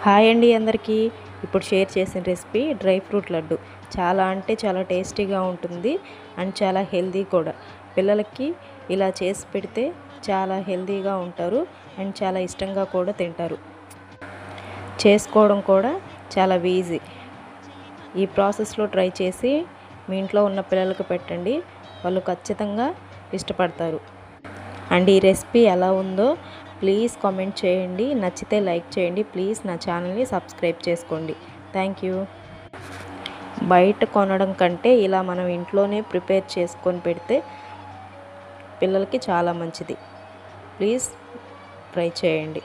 Hi అండి అందరికీ. ఇప్పుడు షేర్ చేసిన రెసిపీ డ్రై ఫ్రూట్ లడ్డు. చాలా అంటే చాలా టేస్టీగా ఉంటుంది అండ్ చాలా హెల్దీ కూడా. పిల్లలకి ఇలా చేసి పెడితే చాలా హెల్దీగా ఉంటారు అండ్ చాలా ఇష్టంగా కూడా తింటారు. చేసుకోవడం కూడా చాలా ఈజీ. ఈ ప్రాసెస్లో ట్రై చేసి మీ ఇంట్లో ఉన్న పిల్లలకు పెట్టండి, వాళ్ళు ఖచ్చితంగా ఇష్టపడతారు. అండ్ ఈ రెసిపీ ఎలా ఉందో ప్లీజ్ కామెంట్ చేయండి, నచ్చితే లైక్ చేయండి, ప్లీజ్ నా ఛానల్ని సబ్స్క్రైబ్ చేసుకోండి. Thank you. బయట కొనడం కంటే ఇలా మనం ఇంట్లోనే ప్రిపేర్ చేసుకొని పెడితే పిల్లలకి చాలా మంచిది. ప్లీజ్ ట్రై చేయండి.